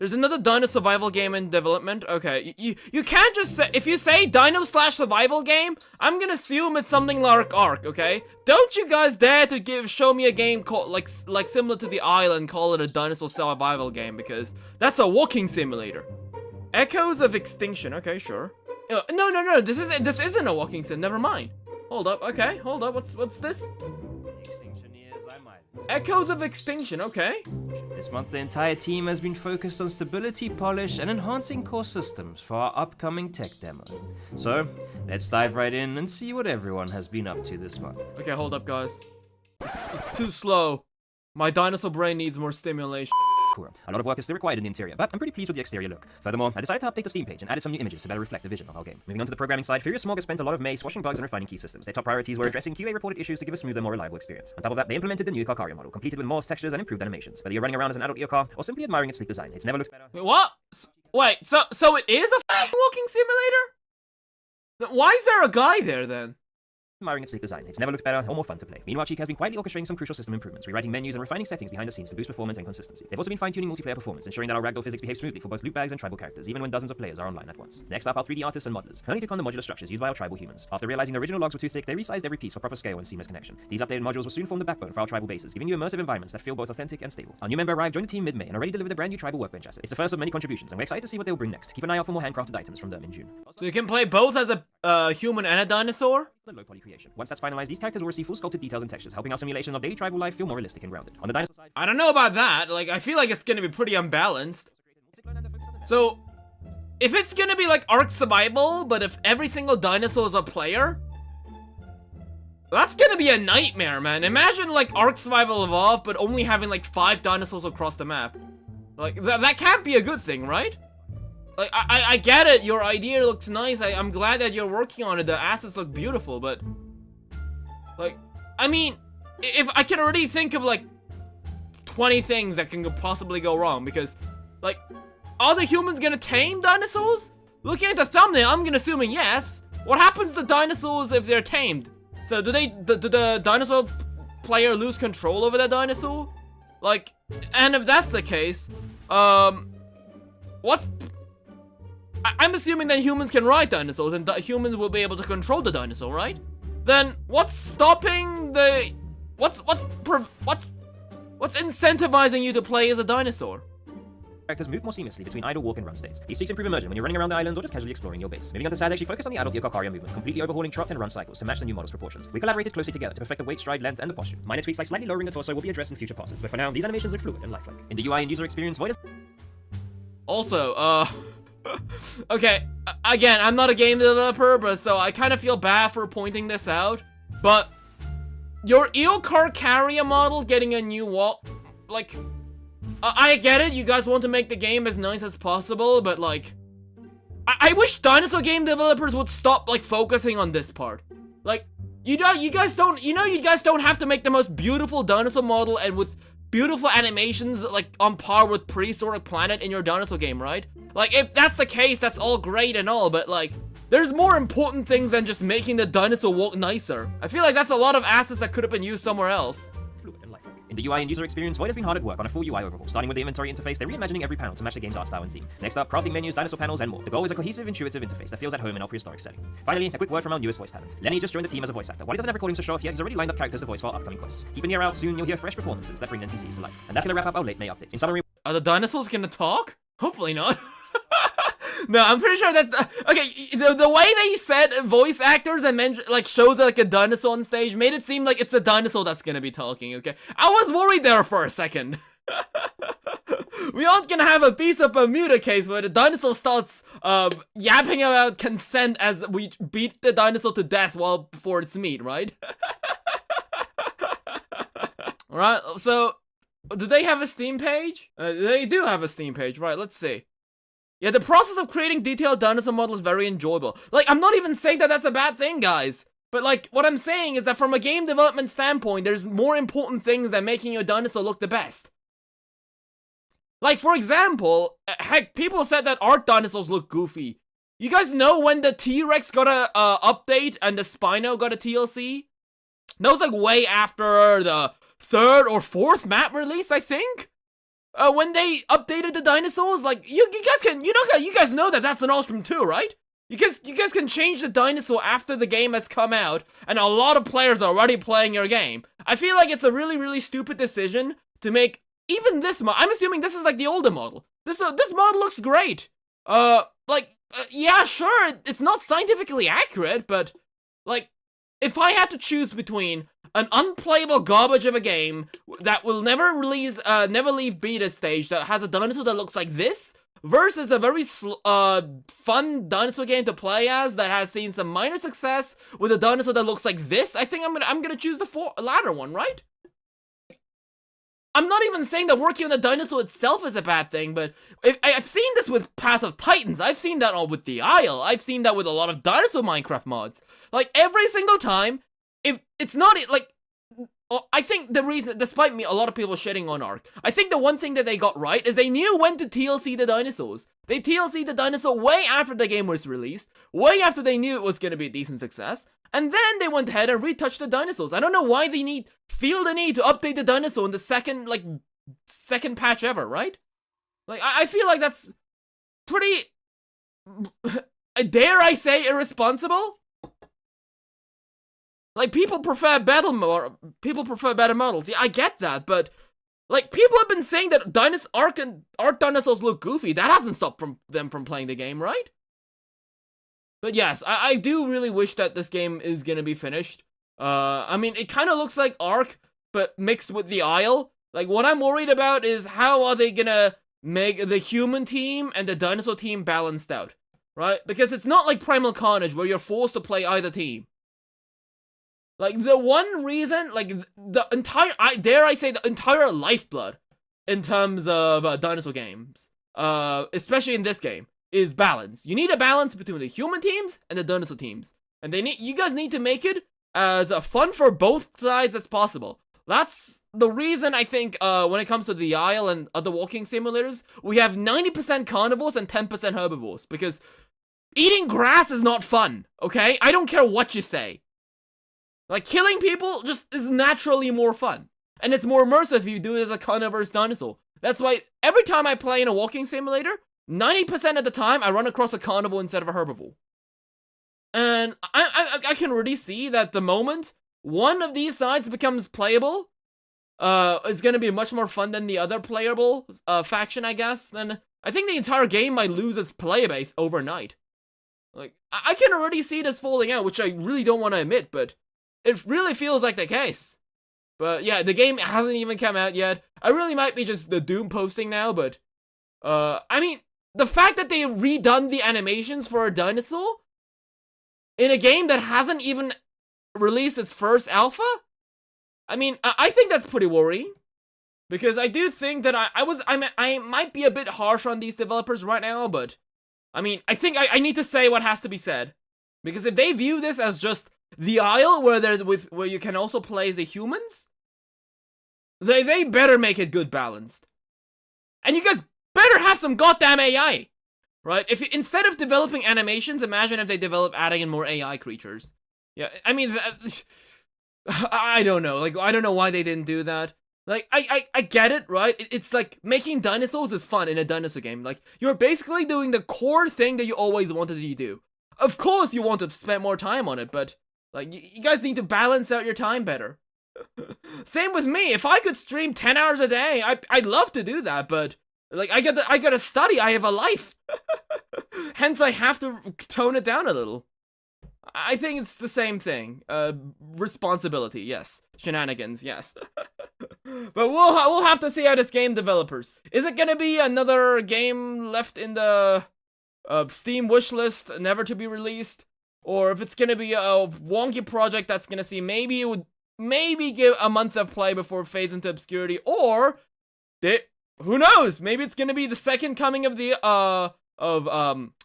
There's another Dino Survival Game in development. Okay, you can't just say, if you say Dino/Survival Game, I'm gonna assume it's something like Ark, okay? Don't you guys dare to show me a game called, like similar to The Island, call it a Dinosaur Survival Game, because that's a walking simulator. Echoes of Extinction, okay, sure. No, this isn't a walking sim, never mind. Hold up, okay, hold up, what's this? Echoes of Extinction, okay. This month, the entire team has been focused on stability, polish, and enhancing core systems for our upcoming tech demo. So, let's dive right in and see what everyone has been up to this month. Okay, hold up, guys. It's too slow. My dinosaur brain needs more stimulation. A lot of work is still required in the interior, but I'm pretty pleased with the exterior look. Furthermore, I decided to update the Steam page and added some new images to better reflect the vision of our game. Moving on to the programming side, Furious Smog has spent a lot of May squashing bugs and refining key systems. Their top priorities were addressing QA-reported issues to give a smoother, more reliable experience. On top of that, they implemented the new Carnivores model, completed with more textures and improved animations. Whether you're running around as an adult car or simply admiring its sleek design, it's never looked better. Wait, what? Wait, so it is a walking simulator? Why is there a guy there then? Admiring its sleek design, it's never looked better or more fun to play. Meanwhile, Cheek has been quietly orchestrating some crucial system improvements, rewriting menus and refining settings behind the scenes to boost performance and consistency. They've also been fine-tuning multiplayer performance, ensuring that our ragdoll physics behave smoothly for both loot bags and tribal characters, even when dozens of players are online at once. Next up, our 3D artists and modelers. Only took on the modular structures used by our tribal humans. After realizing the original logs were too thick, they resized every piece for proper scale and seamless connection. These updated modules will soon form the backbone for our tribal bases, giving you immersive environments that feel both authentic and stable. Our new member arrived, joined the team mid-May, and already delivered a brand new tribal workbench asset. It's the first of many contributions, and we're excited to see what they'll bring next. Keep an eye out for more handcrafted items from them in June. So you can play both as a human and a dinosaur? The low poly creation. Once that's finalized, these characters will receive full sculpted details and textures, helping our simulation of daily tribal life feel more realistic and grounded. On the dinosaur side, I don't know about that. Like, I feel like it's gonna be pretty unbalanced. So, if it's gonna be like Ark Survival, but if every single dinosaur is a player, that's gonna be a nightmare, man. Imagine like Ark Survival Evolved, but only having like 5 dinosaurs across the map. Like, that can't be a good thing, right? Like, I get it, your idea looks nice, I'm glad that you're working on it, the assets look beautiful, but... Like, I mean, if I can already think of, like, 20 things that can possibly go wrong, because, like, are the humans gonna tame dinosaurs? Looking at the thumbnail, I'm gonna assuming yes. What happens to dinosaurs if they're tamed? So, do the dinosaur player lose control over the dinosaur? Like, and if that's the case, what's... I'm assuming that humans can ride dinosaurs, and humans will be able to control the dinosaur, right? Then what's stopping the... What's incentivizing you to play as a dinosaur? Characters move more seamlessly between idle walk and run states. These tweaks improve immersion when you're running around the island or just casually exploring your base. Moving on to Sad, she focused on the adult Dinosauria movement, completely overhauling trot and run cycles to match the new model's proportions. We collaborated closely together to perfect the weight, stride, length, and the posture. Minor tweaks like slightly lowering the torso will be addressed in future passes, but for now, these animations look fluid and lifelike. In the UI and user experience, Void is... Also, okay, again, I'm not a game developer, but so I kind of feel bad for pointing this out, but your eel car carrier model getting a new wall, like, I get it, you guys want to make the game as nice as possible, but like, I wish dinosaur game developers would stop, like, focusing on this part. Like, you guys don't have to make the most beautiful dinosaur model and with beautiful animations, like, on par with Prehistoric Planet in your dinosaur game, right? Like, if that's the case, that's all great and all, but, like, there's more important things than just making the dinosaur walk nicer. I feel like that's a lot of assets that could have been used somewhere else. In the UI and user experience, Void has been hard at work on a full UI overhaul. Starting with the inventory interface, they're reimagining every panel to match the game's art style and theme. Next up, crafting menus, dinosaur panels, and more. The goal is a cohesive, intuitive interface that feels at home in our prehistoric setting. Finally, a quick word from our newest voice talent. Lenny just joined the team as a voice actor. While he doesn't have recordings to show off yet, he's already lined up characters to voice for our upcoming quests. Keep an ear out, soon you'll hear fresh performances that bring NPCs to life. And that's gonna wrap up our late May updates. In summary, are the dinosaurs gonna talk? Hopefully not. No, I'm pretty sure that okay, the way they said voice actors and like shows like a dinosaur on stage made it seem like it's a dinosaur that's gonna be talking, okay? I was worried there for a second. We aren't gonna have a piece of Bermuda case where the dinosaur starts yapping about consent as we beat the dinosaur to death while before its meat, right? Alright, so do they have a Steam page? They do have a Steam page, right? Let's see. Yeah, the process of creating detailed dinosaur models is very enjoyable. Like, I'm not even saying that that's a bad thing, guys. But, like, what I'm saying is that from a game development standpoint, there's more important things than making your dinosaur look the best. Like, for example, heck, people said that art dinosaurs look goofy. You guys know when the T-Rex got a update and the Spino got a TLC? That was, like, way after the 3rd or 4th map release, I think? when they updated the dinosaurs. Like, you guys can, you guys know that that's an awesome too, right? You guys can change the dinosaur after the game has come out, and a lot of players are already playing your game. I feel like it's a really, really stupid decision to make even this model. I'm assuming this is like the older model. This model looks great. Yeah, sure, it's not scientifically accurate, but like, if I had to choose between an unplayable garbage of a game that will never release, never leave beta stage, that has a dinosaur that looks like this, versus a very fun dinosaur game to play as that has seen some minor success with a dinosaur that looks like this, I think I'm gonna choose the latter one, right? I'm not even saying that working on the dinosaur itself is a bad thing, but I've seen this with Path of Titans. I've seen that all with the Isle. I've seen that with a lot of dinosaur Minecraft mods. Like, every single time, if it's not like, I think the reason, despite me, a lot of people shitting on Ark, I think the one thing that they got right is they knew when to TLC the dinosaurs. They TLC'd the dinosaur way after the game was released, way after they knew it was going to be a decent success, and then they went ahead and retouched the dinosaurs. I don't know why they feel the need to update the dinosaur in the second patch ever, right? Like, I feel like that's pretty, dare I say, irresponsible? Like, people prefer better models. Yeah, I get that, but like, people have been saying that Ark dinosaurs look goofy. That hasn't stopped them from playing the game, right? But yes, I do really wish that this game is gonna be finished. I mean, it kind of looks like Ark, but mixed with the Isle. Like, what I'm worried about is how are they gonna make the human team and the dinosaur team balanced out, right? Because it's not like Primal Carnage where you're forced to play either team. Like, the one reason, like, the entire, dare I say, the entire lifeblood in terms of dinosaur games, especially in this game, is balance. You need a balance between the human teams and the dinosaur teams. And you guys need to make it as fun for both sides as possible. That's the reason I think, when it comes to the Isle and other walking simulators, we have 90% carnivores and 10% herbivores. Because eating grass is not fun, okay? I don't care what you say. Like, killing people just is naturally more fun. And it's more immersive if you do it as a carnivorous dinosaur. That's why every time I play in a walking simulator, 90% of the time I run across a carnivore instead of a herbivore. And I can really see that the moment one of these sides becomes playable, is going to be much more fun than the other playable faction, I guess, then I think the entire game might lose its player base overnight. Like, I can already see this falling out, which I really don't want to admit, but it really feels like the case. But yeah, the game hasn't even come out yet. I really might be just the Doom posting now, but I mean, the fact that they redone the animations for a dinosaur in a game that hasn't even released its first alpha, I mean, I think that's pretty worrying. Because I do think that I might be a bit harsh on these developers right now, but I mean, I think I need to say what has to be said. Because if they view this as just the Isle where you can also play as the humans, they better make it good balanced. And you guys better have some goddamn AI, right? If instead of developing animations, imagine if they develop adding in more AI creatures. Yeah, I mean, I don't know. Like, I don't know why they didn't do that. Like, I get it, right? It's like, making dinosaurs is fun in a dinosaur game. Like, you're basically doing the core thing that you always wanted to do. Of course you want to spend more time on it, but like, you guys need to balance out your time better. Same with me. If I could stream 10 hours a day, I'd love to do that, but like, I gotta study. I have a life. Hence, I have to tone it down a little. I think it's the same thing. Responsibility, yes. Shenanigans, yes. But we'll have to see how this game develops. Is it gonna be another game left in the Steam wishlist, never to be released? Or if it's gonna be a wonky project that's gonna see maybe it would give a month of play before it fades into obscurity, or who knows? Maybe it's gonna be the second coming of the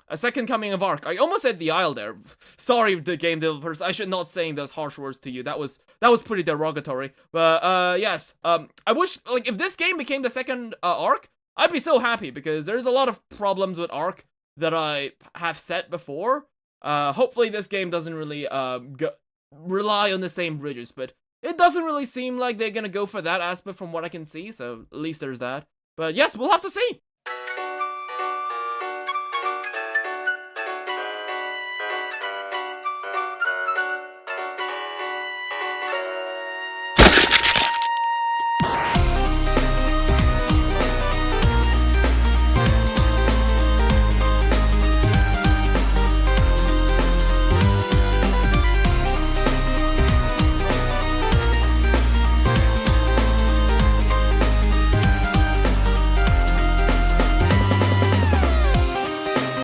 a second coming of Ark. I almost said the Isle there. Sorry, the game developers. I should not saying those harsh words to you. That was pretty derogatory. But yes. I wish, like, if this game became the second Ark, I'd be so happy, because there's a lot of problems with Ark that I have said before. Hopefully this game doesn't really rely on the same bridges, but it doesn't really seem like they're gonna go for that aspect from what I can see, so at least there's that. But yes, we'll have to see.